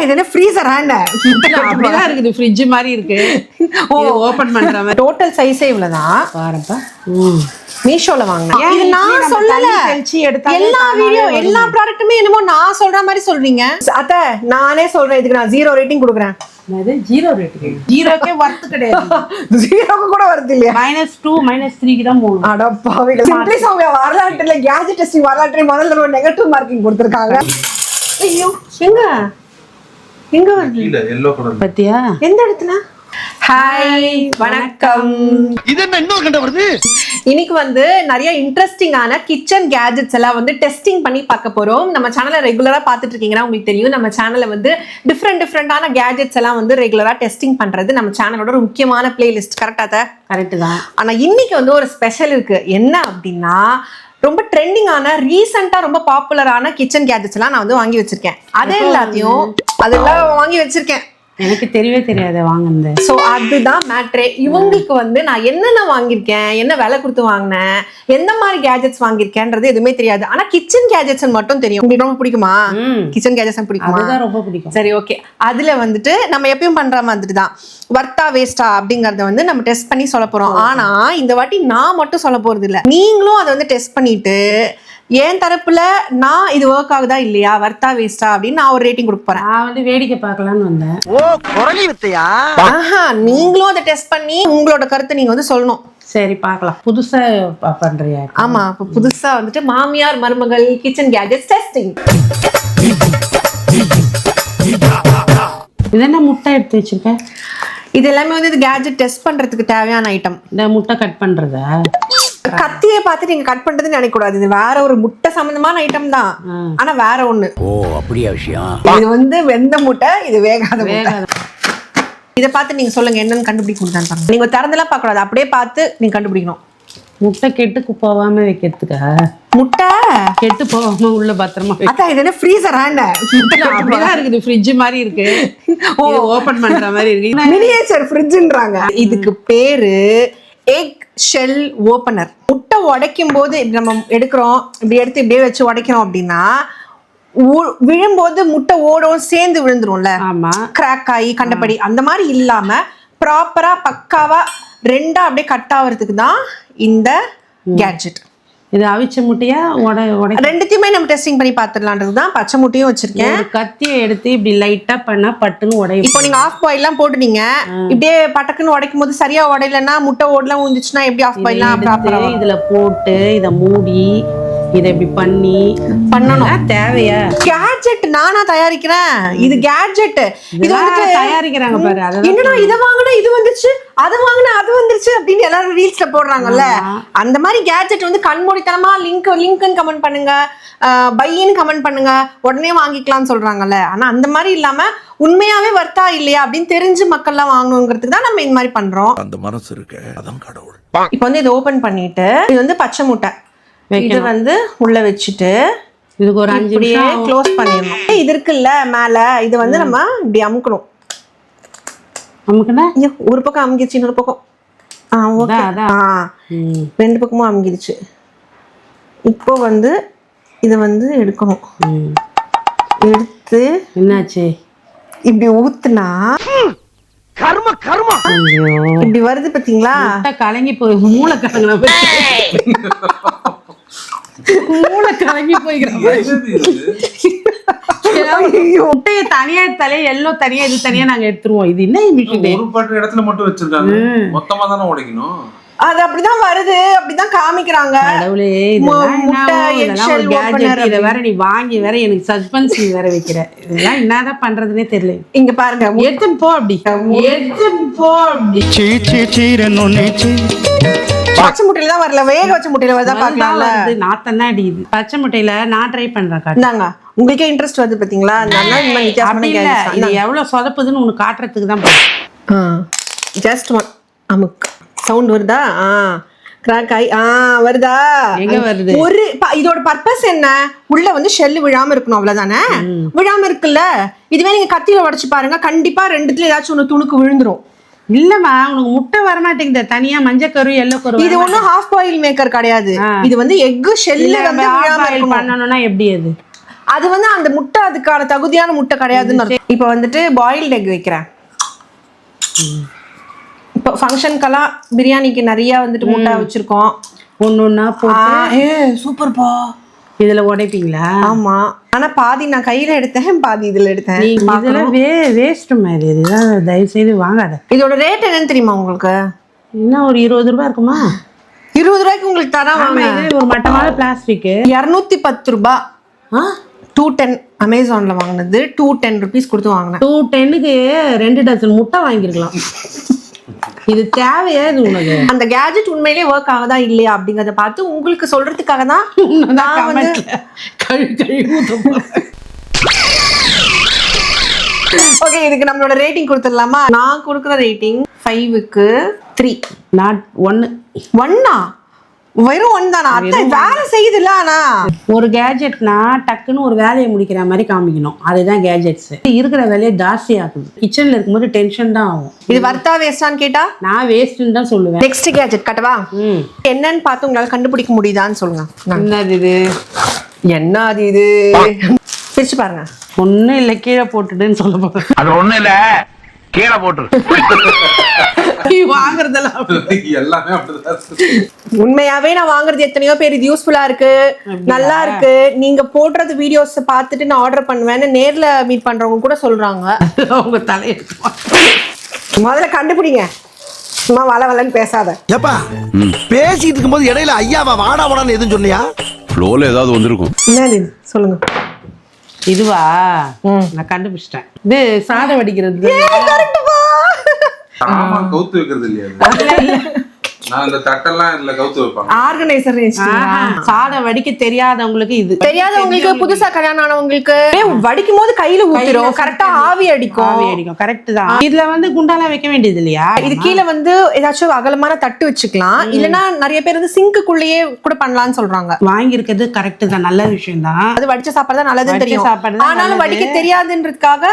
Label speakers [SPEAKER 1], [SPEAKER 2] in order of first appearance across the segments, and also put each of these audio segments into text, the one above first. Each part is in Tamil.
[SPEAKER 1] இது என்ன ஃப்ரீசர் ஆண்ட
[SPEAKER 2] அப்படிதான் இருக்குது, ஃப்ரிட்ஜ் மாதிரி இருக்கு. ஓபன் பண்ற மாதிரி.
[SPEAKER 1] டோட்டல் சைஸே இவ்வளவுதான்
[SPEAKER 2] பாருப்பா.
[SPEAKER 1] மீஷோல வாங்கினேன். இது நான் சொல்லல, எல்லா வீடியோ எல்லா ப்ராடக்ட்டுமே என்னமோ நான் சொல்ற மாதிரி சொல்றீங்க. அத்த நானே சொல்றேன், இதுக்கு நான் 0 ரேட்டிங் கொடுக்குறேன்.
[SPEAKER 2] அது 0 ரேட்டிங், 0க்கே வர்த் கிடையாது.
[SPEAKER 1] 0க்கு கூட வருது இல்லையா?
[SPEAKER 2] -2 -3க்கு தான் போகும்.
[SPEAKER 1] அட பாவிகளா, சிம்பிளி அவங்க வரலாற்றுல கேஜெட் டெஸ்டிங் வரலாற்றை முதல்ல ஒரு நெகட்டிவ் மார்க்கிங் கொடுத்திருக்காங்க. ஐயோ எங்க வருது?
[SPEAKER 3] இல்ல yellow கலர்
[SPEAKER 2] பத்தியா?
[SPEAKER 1] எந்த இடத்துல? ஹாய் வணக்கம்.
[SPEAKER 3] இது என்ன இன்னொரு கண்ட வருது?
[SPEAKER 1] இன்னைக்கு வந்து நிறைய இன்ட்ரெஸ்டிங்கான கிச்சன் கேஜெட்ஸ் எல்லாம் வந்து டெஸ்டிங் பண்ணி பார்க்க போறோம். நம்ம சேனலை ரெகுலரா பார்த்துட்டு இருக்கீங்கன்னா உங்களுக்கு தெரியும், நம்ம சேனல்ல வந்து டிஃப்ரெண்டான கேஜெட்ஸ் எல்லாம் வந்து ரெகுலரா டெஸ்டிங் பண்றது நம்ம சேனலோட ஒரு முக்கியமான பிளேலிஸ்ட். கரெக்டா?
[SPEAKER 2] கரெக்ட் தான். ஆனா
[SPEAKER 1] இன்னைக்கு வந்து ஒரு ஸ்பெஷல் இருக்கு. என்ன அப்படின்னா, ரொம்ப ட்ரெண்டிங்கான ரீசெண்டா ரொம்ப பாப்புலரான கிச்சன் கேஜெட்ஸ் எல்லாம் நான் வந்து வாங்கி வச்சிருக்கேன். அதெல்லாம் வாங்கி வச்சிருக்கேன்.
[SPEAKER 2] எனக்கு தெரியவே தெரியாது வாங்குனது.
[SPEAKER 1] சோ அதுதான் மேட்ரே. இவங்களுக்கு வந்து நான் என்னென்ன வாங்கியிருக்கேன், என்ன விலை கொடுத்து வாங்கினேன், எந்த மாதிரி கேஜெட்ஸ் வாங்கியிருக்கேன்றது எதுவுமே தெரியாது. ஆனா கிச்சன் கேஜெட்ஸ் மட்டும் தெரியும். உங்களுக்கு ரொம்ப பிடிக்குமா? கிச்சன் கேஜெட்ஸ் பிடிக்குமா?
[SPEAKER 2] அதுதான் ரொம்ப பிடிக்கும்.
[SPEAKER 1] சரி, ஓகே. அதுல வந்துட்டு நம்ம எப்பயும் பண்ற மாதிரி தான் வர்த்தா வேஸ்டா அப்படிங்கறத வந்து நம்ம டெஸ்ட் பண்ணி சொல்ல போறோம். ஆனா இந்த வாட்டி நான் மட்டும் சொல்ல போறது இல்ல, நீங்களும் அதை வந்து டெஸ்ட் பண்ணிட்டு என் தரப்புல நான் இது ஒர்க் ஆகுதா இல்லையா, வர்த்தா வேஸ்டா அப்படின்னு நான் ஒரு ரேட்டிங் கொடுக்க போறேன்.
[SPEAKER 2] நான் வந்து வேடிக்கை பார்க்கலாம்னு வந்தேன்.
[SPEAKER 3] ஓ குரலி வித்தையா?
[SPEAKER 1] நீங்களும் அதை டெஸ்ட் பண்ணி உங்களோட கருத்தை நீங்க வந்து சொல்லணும். சரி,
[SPEAKER 2] பார்க்கலாம். புதுசா பண்றியா?
[SPEAKER 1] ஆமா, இப்ப புதுசா வந்துட்டு மாமியார் மருமகள் கிச்சன் கேஜெட்ஸ் டெஸ்டிங்.
[SPEAKER 2] இது என்ன முட்டை எடுத்து வச்சிருக்க?
[SPEAKER 1] இது எல்லாமே வந்து இது கேஜெட் டெஸ்ட் பண்றதுக்கு தேவையான ஐட்டம்.
[SPEAKER 2] இந்த முட்டை கட் பண்றதா?
[SPEAKER 1] கத்தியை பார்த்து நீங்க கட் பண்றதுன்னு நினைக்க கூடாது. இது வேற ஒரு முட்டை சம்பந்தமான ஐட்டம் தான், ஆனா வேற ஒண்ணு. ஓ அப்படியா விஷயம்? இது வந்து வெந்த முட்டை, இது வேகாத முட்டை. இதை பார்த்து நீங்க சொல்லுங்க என்னன்னு கண்டுபிடிக்க முடியாது. நீங்க திறந்தெல்லாம் பார்க்க கூடாது, அப்படியே பார்த்து நீங்க கண்டுபிடிக்கணும்.
[SPEAKER 2] முட்டை கெட்டு போகாம வைக்கிறதுக்கா? முட்டை கெட்டு போகாம உள்ள பத்திரமா.
[SPEAKER 1] அதான் இது என்ன ஃப்ரீசர் ஆண்ட
[SPEAKER 2] அப்படிதான் இருக்குது, ஃப்ரிட்ஜ் மாதிரி இருக்கு. ஓபன் பண்ற மாதிரி இருக்கு,
[SPEAKER 1] மினியேச்சர் ஃப்ரிட்ஜ்ன்றாங்க. இதுக்கு பேரு எக் ஷெல் ஓபனர். முட்டை உடைக்கும் போது நம்ம எடுக்கிறோம், இப்படி எடுத்து இப்படியே வச்சு உடைக்கிறோம் அப்படின்னா விழும்போது முட்டை ஓடும், சேர்ந்து விழுந்துரும்ல, கிராக் ஆகி கண்டபடி. அந்த மாதிரி இல்லாம ப்ராப்பரா பக்காவா ரெண்டா அப்படியே கட் ஆகிறதுக்கு தான் இந்த கேட்ஜெட்.
[SPEAKER 2] இது அவிச்ச முட்டையா
[SPEAKER 1] ரெண்டுத்தையுமே நம்ம டெஸ்டிங் பண்ணி பார்த்துடலான்றது தான். பச்சை முட்டையும் வச்சிருக்கேன்.
[SPEAKER 2] கத்தியை எடுத்து இப்படி லைட்டா பண்ணா பட்டுன்னு உடையும்.
[SPEAKER 1] இப்போ நீங்க ஆஃப் பாயில் எல்லாம் போட்டுனீங்க, இப்படியே பட்டக்குன்னு உடைக்கும் போது சரியா உடையலன்னா முட்டை ஓடலாம் விழுந்துச்சுன்னா எப்படி ஆஃப் பாயில் எல்லாம்
[SPEAKER 2] இதுல போட்டு இதை மூடி இதை இப்படி பண்ணணும். தேவையா?
[SPEAKER 1] கேட்ஜெட் நானா தயாரிக்கிறேன். இது கேட்ஜெட், இது வந்து
[SPEAKER 2] தயாரிக்கிறாங்க பாரு.
[SPEAKER 1] என்னடா இதை வாங்கினா இது வந்துருச்சு, அது வாங்கினா அது வந்துருச்சு அப்படின்னு எல்லாரும் ரீல்ஸ்ல போடுறாங்கல்ல. அந்த மாதிரி கேட்ஜெட் வந்து கண்மூடித்தனமா லிங்க்னு கமெண்ட் பண்ணுங்க, பையின்னு கமெண்ட் பண்ணுங்க, உடனே வாங்கிக்கலாம்னு சொல்றாங்கல்ல. ஆனா அந்த மாதிரி இல்லாம உண்மையாவே வர்த்தா இல்லையா அப்படின்னு தெரிஞ்சு மக்கள்லாம் வாங்கணுங்கிறதுக்கு தான் நம்ம இந்த மாதிரி பண்றோம்.
[SPEAKER 3] அந்த மனசு இருக்கு, அதான் கடவுள்.
[SPEAKER 1] இப்போ வந்து இதை ஓபன் பண்ணிட்டு இது வந்து பச்சை முட்டை இது வந்து உள்ள வச்சுட்டு
[SPEAKER 2] இதுக்கு ஒரு 5 நிமிஷம்
[SPEAKER 1] க்ளோஸ் பண்ணிடணும். இது இருக்குல்ல மேல, இது வந்து நம்ம இப்படி அமுக்கணும். ஒரு பக்கம் அமுகிடுச்சு, இன்னொரு பக்கம் ரெண்டு பக்கமும் அமுகிடுச்சு. இப்போ வந்து இதை வந்து எடுக்கணும். எடுத்து
[SPEAKER 2] என்னாச்சு
[SPEAKER 1] இப்படி ஊத்துனா இப்படி வருது பாத்தீங்களா?
[SPEAKER 2] கலங்கி போய் மூளை கலங்கி போய்க்கிறேன். முட்டையை தனியா எடுத்தாலே எல்லோ தனியா இது தனியா நாங்க எடுத்துருவோம். இது என்ன
[SPEAKER 3] ஒரு இடத்துல மட்டும் வச்சிருக்காங்க, மொத்தமா தானே உடைக்கணும்.
[SPEAKER 1] அது அப்படிதான் வருது, அப்படிதான் காமிக்கிறாங்க.
[SPEAKER 2] இத வேற நீ வாங்கி வேற எனக்கு சஸ்பென்ஸ் வேற வைக்கிற. இதெல்லாம் என்னதான் பண்றதுன்னே தெரியல.
[SPEAKER 1] இங்க பாருங்க,
[SPEAKER 2] எடுத்துன்னு போ அப்படி, எடுத்துன்னு போ அப்படி.
[SPEAKER 1] பச்சை முட்டையில தான் வரல, வேக வச்ச முட்டையில வருதா பாக்கலாம்ல.
[SPEAKER 2] நாத்தம் தான் அடிக்குது. பச்சை முட்டையில நான் ட்ரை பண்றேன்.
[SPEAKER 1] காட்டுங்க, உங்களுக்கே இன்ட்ரெஸ்ட் வருது பாத்தீங்களா?
[SPEAKER 2] இது எவ்வளவு சொதப்புதுன்னு உனக்கு காட்டுறதுக்கு தான்.
[SPEAKER 1] ஜஸ்ட் ஒன் அமுக் சவுண்ட் வருதா? கிராக் ஆகி வருதா?
[SPEAKER 2] எங்க வருது?
[SPEAKER 1] ஒரு இதோட பர்பஸ் என்ன? உள்ள வந்து ஷெல் விழாம இருக்கணும், அவ்வளவுதானே? விழாம இருக்குல்ல. இதுவே நீங்க கத்தியில உடைச்சு பாருங்க, கண்டிப்பா ரெண்டுத்துல ஏதாச்சும் ஒண்ணு துணுக்கு விழுந்துரும்.
[SPEAKER 2] இல்லம்மா, உனக்கு முட்டை வரமாட்டேங்குது. தனியா மஞ்சள் கரு எல்லோ கரு.
[SPEAKER 1] இது ஒண்ணும் ஹாஃப் பாயில் மேக்கர் கிடையாது. இது வந்து எக் ஷெல்ல வந்து
[SPEAKER 2] பண்ணணும்னா எப்படி? அது
[SPEAKER 1] அது வந்து அந்த முட்டை அதுக்கான தகுதியான முட்டை கிடையாதுன்னு அர்த்தம். இப்போ வந்துட்டு பாயில்டு எக் வைக்கிறேன். இப்போ ஃபங்க்ஷனுக்கெல்லாம் பிரியாணிக்கு நிறைய வந்துட்டு முட்டை வச்சிருக்கோம்.
[SPEAKER 2] ஒன்னா போட்டு
[SPEAKER 1] சூப்பர்ப்பா.
[SPEAKER 2] இதுல உடைப்பீங்களா?
[SPEAKER 1] ஆமா, ஆனா பாதி நான் கையில எடுத்தேன், பாதி இதுல எடுத்தேன்.
[SPEAKER 2] இதெல்லாம் வேஸ்ட் மாதிரி. இதுதான் தயவு செய்து வாங்காத.
[SPEAKER 1] இதோட ரேட் என்னன்னு தெரியுமா உங்களுக்கு?
[SPEAKER 2] இன்னும் ஒரு 20 ரூபாய் இருக்குமா?
[SPEAKER 1] 20 ரூபாய்க்கு உங்களுக்கு தராங்க.
[SPEAKER 2] இது ஒரு மட்டமான பிளாஸ்டிக்.
[SPEAKER 1] 210 ரூபாய். 210 அமேசான்ல வாங்கினது. 210 rupees கொடுத்து வாங்கினேன்.
[SPEAKER 2] 210க்கு 2 டசன் முட்டை வாங்கிருக்கலாம். இது தேவையா இது உனக்கு?
[SPEAKER 1] அந்த கேஜெட் உண்மையிலேயே ஒர்க் ஆகுதா இல்லையா அப்படிங்கறத பார்த்து உங்களுக்கு சொல்றதுக்காக தான் நான் வந்து ஓகே, இதுக்கு நம்மளோட ரேட்டிங் கொடுத்துடலாமா? நான் கொடுக்குற ரேட்டிங் 5க்கு 3.
[SPEAKER 2] நாட் 1.
[SPEAKER 1] 1 வெறும் 1 தானா? அத்தை வேலை செய்யுதுல்ல. ஆனா
[SPEAKER 2] ஒரு கேஜெட்னா டக்குன்னு ஒரு வேலையை முடிக்கிற மாதிரி காமிக்கணும். அதுதான் கேஜெட்ஸ். இருக்கிற வேலையை ஜாஸ்தி ஆகுது. கிச்சன்ல இருக்கும்போது டென்ஷன் தான் ஆகும்.
[SPEAKER 1] இது வர்த்தா வேஸ்டான்னு கேட்டா
[SPEAKER 2] நான் வேஸ்ட்னு தான் சொல்லுவேன்.
[SPEAKER 1] நெக்ஸ்ட் கேஜெட் கட்டவா? என்னன்னு பார்த்து உங்களால கண்டுபிடிக்க முடியுதான்னு சொல்லுங்க.
[SPEAKER 2] என்னது இது?
[SPEAKER 1] என்ன அது இது? பிரிச்சு பாருங்க.
[SPEAKER 2] ஒன்னும் இல்ல, கீழே போட்டுடுன்னு சொல்ல போறேன்.
[SPEAKER 4] அது ஒண்ணு இல்ல, கீழே போட்டு
[SPEAKER 2] வாங்குறதெல்லாம்
[SPEAKER 3] எல்லாமே அப்படிதான்.
[SPEAKER 1] உண்மையாவே நான் வாங்குறது எத்தனையோ பேர் இது யூஸ்ஃபுல்லா இருக்கு, நல்லா இருக்கு, நீங்க போடுறது வீடியோஸ் பார்த்துட்டு நான் ஆர்டர் பண்ணுவேன்னு நேர்ல மீட் பண்றவங்க கூட சொல்றாங்க.
[SPEAKER 2] அவங்க தலையெடுத்து
[SPEAKER 1] முதல்ல கண்டுபிடிங்க. சும்மா வளவலன்னு பேசாத.
[SPEAKER 5] ஏப்பா பேசிட்டு இருக்கும்போது இடையில ஐயாவா வாடா வாடான்னு எதுவும் சொன்னியா?
[SPEAKER 4] ஃப்ளோல ஏதாவது வந்திருக்கும்.
[SPEAKER 1] என்னது இது? சொல்லுங்க.
[SPEAKER 2] இதுவா? நான் கண்டுபிடிச்சிட்டேன். இது சாதம் வடிக்கிறது.
[SPEAKER 3] ஆமா, கவுத்து வைக்கிறது இல்லையா? நான் இந்த தட்டெல்லாம் இதுல கவுத்து வைப்பாங்க.
[SPEAKER 1] ஆர்கனைசர்.
[SPEAKER 2] சாதம் வடிக்க தெரியாதவங்களுக்கு இது.
[SPEAKER 1] தெரியாதவங்களுக்கு, புதுசா கல்யாணம் ஆனவங்களுக்கு வடிக்கும் போது கையில ஊத்திரும், கரெக்டா ஆவி அடிக்கும்.
[SPEAKER 2] கரெக்ட் தான். இதுல வந்து குண்டாலாம் வைக்க வேண்டியது இல்லையா?
[SPEAKER 1] இது கீழே வந்து ஏதாச்சும் அகலமான தட்டு வச்சுக்கலாம். இல்லனா நிறைய பேர் வந்து சிங்க்குள்ளேயே கூட பண்ணலாம்னு சொல்றாங்க.
[SPEAKER 2] வாங்கி இருக்கிறது கரெக்ட் தான், நல்ல விஷயம் தான்.
[SPEAKER 1] அது வடிச்ச சாப்பாடு தான் நல்லதுன்னு தெரியும். ஆனாலும் வடிக்க தெரியாதுன்றதுக்காக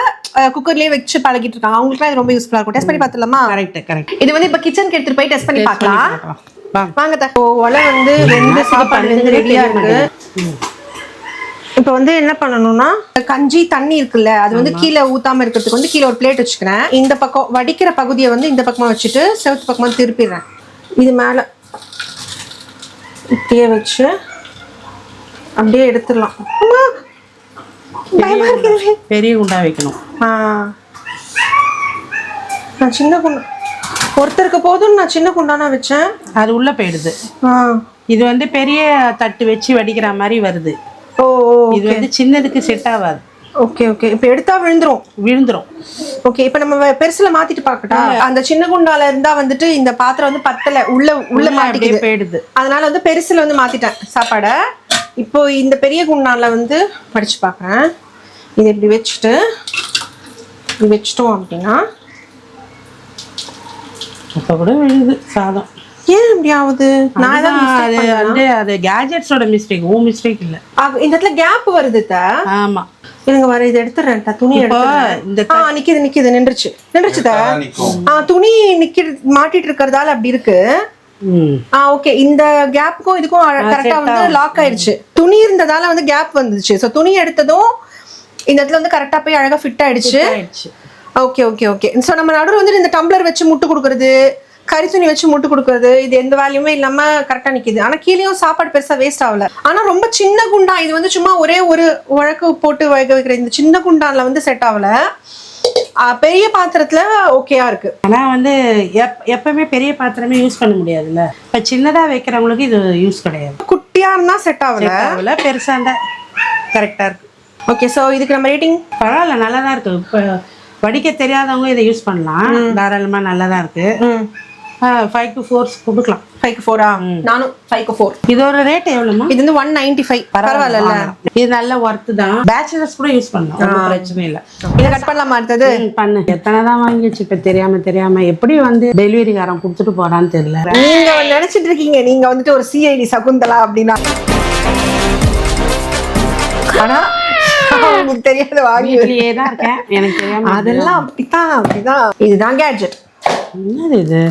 [SPEAKER 1] குக்கர்லயே வச்சு பழகிட்டு இருக்காங்க. அவங்களுக்கு இது ரொம்ப யூஸ்ஃபுல்லா இருக்கும். டெஸ்ட் பண்ணி பார்த்தலாமா?
[SPEAKER 2] கரெக்ட்.
[SPEAKER 1] இது வந்து இப்ப கிச்சனுக்கு எடுத்துட்டு போய் டெஸ்ட் பண்ணி பார்க்கலாம். வாங்க. ஒலை வந்து சாப்பாடு வந்து ரெடியா இருக்கு. இப்ப வந்து என்ன பண்ணணும்னா, கஞ்சி தண்ணி இருக்குல்ல, அது வந்து கீழே ஊத்தாம இருக்கிறதுக்கு வந்து கீழே ஒரு பிளேட் வச்சுக்கிறேன். இந்த பக்கம் வடிக்கிற பகுதியை வந்து இந்த பக்கமா வச்சுட்டு செவத்து பக்கமா திருப்பிடுறேன். இது மேல இப்படியே வச்சு அப்படியே எடுத்துடலாம்.
[SPEAKER 2] பெரிய குண்டா வைக்கணும்.
[SPEAKER 1] நான் சின்ன குண்டா ஒருத்தருக்கு போதும், நான் சின்ன குண்டானா வச்சேன்.
[SPEAKER 2] அது உள்ள போயிடுது. இது வந்து பெரிய தட்டு வச்சு வடிக்கிற மாதிரி வருது. இது வந்து சின்னதுக்கு செட் ஆகாது.
[SPEAKER 1] ஓகே. இப்ப எடுத்தா விழுந்துரும். ஓகே, இப்ப நம்ம பெருசுல மாத்திட்டு பாக்கட்டா? அந்த சின்ன குண்டால இருந்தா வந்துட்டு இந்த பாத்திரம் வந்து பத்தல, உள்ள மாட்டிக்கிது,
[SPEAKER 2] போயிடுது. அதனால
[SPEAKER 1] வந்து பெருசுல வந்து மாத்திட்டேன் சாப்பாட. இப்போ இந்த பெரிய குண்டால வந்து படிச்சு பாக்குறேன். இது இப்படி வச்சுட்டோம் அப்படின்னா
[SPEAKER 2] இப்ப கூட விழுது சாதம்.
[SPEAKER 1] ஏன் இப்படி ஆகுது?
[SPEAKER 2] அது கேஜெட்ஸோட மிஸ்டேக், ஓ மிஸ்டேக் இல்ல.
[SPEAKER 1] இந்த இடத்துல கேப் வருது.
[SPEAKER 2] ஆமா,
[SPEAKER 1] இருங்க வர, இதை எடுத்துறேன். துணி எடுத்துறேன். நிக்குது நின்றுச்சு. துணி மாட்டிட்டு இருக்கறதால அப்படி இருக்கு. ஓகே, இந்த கேப்புக்கும் இதுக்கும் கரெக்டா வந்து லாக் ஆயிடுச்சு. துணி இருந்ததால வந்து கேப் வந்துச்சு. சோ துணி எடுத்ததும் இந்த இடத்துல வந்து கரெக்டா போய் அழகா ஃபிட் ஆயிடுச்சு. ஓகே. சோ நம்ம நடுவுல வந்து இந்த டம்ளர் வச்சு முட்டு கொடுக்கறது, கறி துணி வச்சு முட்டு கொடுக்கறது, இது எந்த வேலையுமே இல்லாம கரெக்டா நிக்குது. ஆனா கீழேயும் சாப்பாடு பெருசா வேஸ்ட் ஆகல. ஆனா ரொம்ப சின்ன குண்டா, இது வந்து சும்மா ஒரே ஒரு உழக்கு போட்டு வேக வைக்கிற இந்த சின்ன குண்டான்ல வந்து செட் ஆகல. பெரிய பாத்திரத்துல ஓகேயா இருக்கு.
[SPEAKER 2] ஆனா வந்து எப்பவுமே பெரிய பாத்திரமே யூஸ் பண்ண முடியாதுல்ல. இப்ப சின்னதா வைக்கிறவங்களுக்கு இது யூஸ் கிடையாது.
[SPEAKER 1] குட்டியா இருந்தா செட் ஆகல,
[SPEAKER 2] பெருசா இருந்தா கரெக்டா இருக்கு.
[SPEAKER 1] ஓகே, சோ இதுக்கு நம்ம ரேட்டிங்
[SPEAKER 2] பரவாயில்ல, நல்லா தான் இருக்கு. இப்ப வடிக்க தெரியாதவங்க இதை யூஸ் பண்ணலாம், தாராளமா நல்லா தான் இருக்கு. 5 to 4 கொடுக்கலாம்.
[SPEAKER 1] 5 to 4. நானும் 5 to 4.
[SPEAKER 2] இதோட ரேட் எவ்வளவுமா?
[SPEAKER 1] இது வந்து 195. பரவாயில்ல,
[SPEAKER 2] இது நல்ல ஒர்த் தான். பேச்சுலர்ஸ் கூட யூஸ் பண்ணலாம், ஒன்றும் பிரச்சனை இல்லை.
[SPEAKER 1] இதை கட் பண்ணலாமா? அடுத்தது
[SPEAKER 2] பண்ணு. எத்தனை தான் வாங்கிச்சு இப்ப தெரியாம எப்படி வந்து டெலிவரிக்காரன் கொடுத்துட்டு போறான்னு தெரியல.
[SPEAKER 1] நீங்க நினைச்சிட்டு இருக்கீங்க நீங்க வந்துட்டு ஒரு சிஐடி சகுந்தலா அப்படின்னா. ஆனா உங்களுக்கு தெரியாத
[SPEAKER 2] வாங்கியே தான் இருக்கேன், எனக்கு தெரியாம.
[SPEAKER 1] அதெல்லாம் அப்படிதான். இதுதான் கேட்ஜெட்.
[SPEAKER 2] என்னது இது?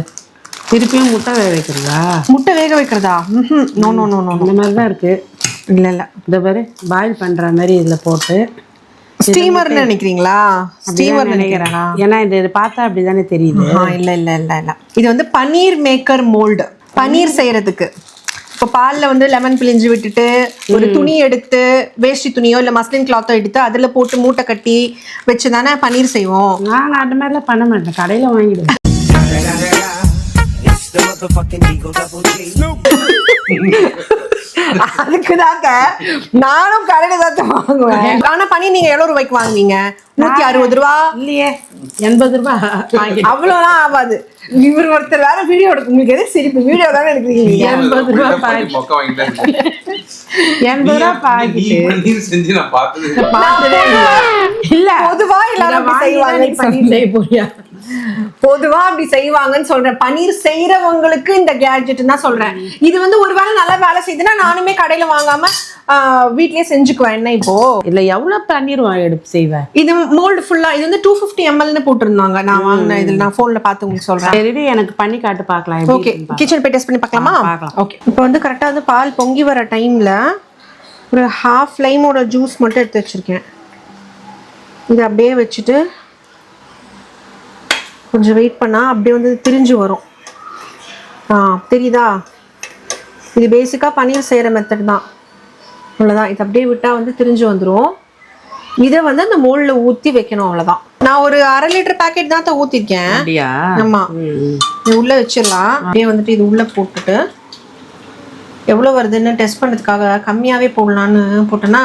[SPEAKER 2] திருப்பியும் முட்டை வேக வைக்கிறதா?
[SPEAKER 1] முட்டை வேக வைக்கிறதா? நோ.
[SPEAKER 2] இந்த மாதிரி தான் இருக்கு.
[SPEAKER 1] இல்ல
[SPEAKER 2] இந்த பாரு பாயில் பண்ற மாதிரி இதுல போட்டு
[SPEAKER 1] ஸ்டீமர்னு நினைக்கிறீங்களா? ஸ்டீமர்
[SPEAKER 2] நினைக்கிறேன்.
[SPEAKER 1] நினைக்கிறேனா?
[SPEAKER 2] ஏன்னா இது பார்த்தா அப்படிதானே தெரியுது.
[SPEAKER 1] இல்ல இல்ல இல்ல இல்ல இது வந்து பன்னீர் மேக்கர் மோல்டு. பன்னீர் செய்யறதுக்கு இப்போ பால்ல வந்து லெமன் பிழிஞ்சு விட்டுட்டு ஒரு துணி எடுத்து வேஷ்டி துணியோ இல்ல மஸ்லின் கிளாத்தோ எடுத்து அதுல போட்டு மூட்டை கட்டி வச்சு தானே பன்னீர் செய்வோம்.
[SPEAKER 2] நான் அந்த மாதிரிலாம் பண்ண மாட்டேன், கடையில வாங்கிடுவேன்.
[SPEAKER 1] அதுக்குதாங்க நானும் கடையில தான் வாங்குவேன். ஆனா பன்னீர் நீங்க எவ்வளவு ரூபாய்க்கு வாங்குவீங்க? 160 ரூபா
[SPEAKER 2] இல்லையே, 80 ரூபாய்.
[SPEAKER 1] அவ்வளவுலாம் ஆகாது. இவர் ஒருத்தர் வேற வீடியோ எடுக்க, உங்களுக்கு எது சிரிப்பு? வீடியோ தானே எடுக்கிறீங்க.
[SPEAKER 2] 80 ரூபாய் பாக்கெட்.
[SPEAKER 3] மொக்க வாங்கிட்டேன்.
[SPEAKER 2] 80 ரூபாய் பாக்கெட்.
[SPEAKER 3] பன்னீர் செஞ்சு நான் பார்த்தது
[SPEAKER 1] பார்த்ததே
[SPEAKER 2] இல்ல
[SPEAKER 1] பொதுவா எல்லாரும் அப்படி செய்வாங்க.
[SPEAKER 2] பன்னீர் செய்ய போறியா?
[SPEAKER 1] பொதுவா அப்படி செய்வாங்கன்னு சொல்றேன். பன்னீர் செய்யறவங்களுக்கு இந்த கேட்ஜெட் தான் சொல்றேன். இது வந்து ஒருவேளை நல்ல வேலை செய்யுதுன்னா நானுமே கடையில வாங்காம வீட்லயே செஞ்சுக்குவேன். என்ன இப்போ
[SPEAKER 2] இல்ல எவ்வளவு பன்னீர் எடுப்பு செய்வேன்?
[SPEAKER 1] இது மோல்டு ஃபுல்லா இது வந்து 250 ml போட்டிருந்தாங்க. நான் வாங்கினேன். இதுல நான் போன்ல பார்த்து உங்களுக்கு சொல்றேன்.
[SPEAKER 2] சரி, எனக்கு பண்ணி காட்டு பார்க்கலாம்.
[SPEAKER 1] ஓகே, கிச்சன் போய் டெஸ்ட் பண்ணி பார்க்கலாமா?
[SPEAKER 2] பார்க்கலாம்.
[SPEAKER 1] ஓகே, இப்போ வந்து கரெக்டா வந்து பால் பொங்கி வர டைம்ல ஒரு ஹாஃப் லைமோட ஜூஸ் மட்டும் எடுத்து வச்சிருக்கேன். இது அப்படியே வச்சுட்டு கொஞ்சம் வெயிட் பண்ணா அப்படியே வந்து திரிஞ்சு வரும். தெரியுதா? இது பேசிக்கா பன்னீர் செய்யற மெத்தட் தான். அவ்வளோதான். இது அப்படியே விட்டா வந்து திரிஞ்சு வந்துடும். இதை வந்து அந்த மோல்ட்ல ஊற்றி வைக்கணும். அவ்வளோதான். நான் ஒரு 1/2 லிட்டர் பேக்கெட் தான் ஊற்றிருக்கேன்.
[SPEAKER 2] அப்படியா?
[SPEAKER 1] ஆமா, இது உள்ள வச்சிடலாம். அப்படியே வந்துட்டு இது உள்ள போட்டுட்டு எவ்வளோ வருதுன்னு டெஸ்ட் பண்ணுறதுக்காக கம்மியாகவே போடலான்னு போட்டேன்னா,